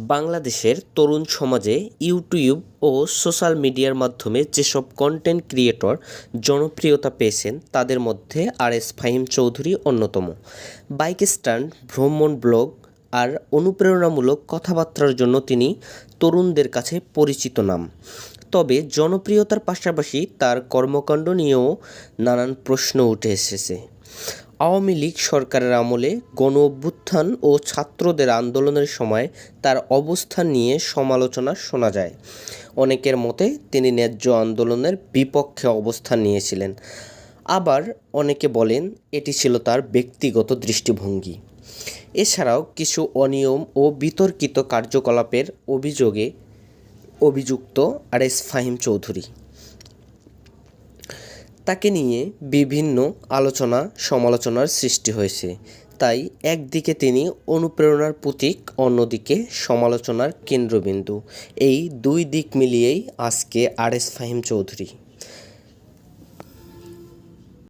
বাংলাদেশের তরুণ সমাজে ইউটিউব ও সোশ্যাল মিডিয়ার মাধ্যমে যেসব কন্টেন্ট ক্রিয়েটর জনপ্রিয়তা পেয়েছেন তাদের মধ্যে আরএস ফাহিম চৌধুরী অন্যতম। বাইক স্ট্যান্ড, ভ্রমণ ব্লগ আর অনুপ্রেরণামূলক কথাবার্তার জন্য তিনি তরুণদের কাছে পরিচিত নাম। তবে জনপ্রিয়তার পাশাপাশি তার কর্মকাণ্ড নিয়েও নানান প্রশ্ন উঠে এসেছে। আওয়ামী লীগ সরকারের আমলে গণ-অভ্যুত্থান ও ছাত্রদের আন্দোলনের সময় তার অবস্থান নিয়ে সমালোচনা শোনা যায়। অনেকের মতে তিনি ন্যায্য আন্দোলনের বিপক্ষে অবস্থান নিয়েছিলেন, আবার অনেকে বলেন এটি ছিল তার ব্যক্তিগত দৃষ্টিভঙ্গি। এছাড়াও কিছু অনিয়ম ও বিতর্কিত কার্যকলাপের অভিযোগে অভিযুক্ত আরএস ফাহিম চৌধুরী। তাকে নিয়ে বিভিন্ন আলোচনা সমালোচনার সৃষ্টি হয়েছে। তাই একদিকে তিনি অনুপ্রেরণার প্রতীক, অন্যদিকে সমালোচনার কেন্দ্রবিন্দু। এই দুই দিক মিলিয়েই আজকে আরএস ফাহিম চৌধুরী।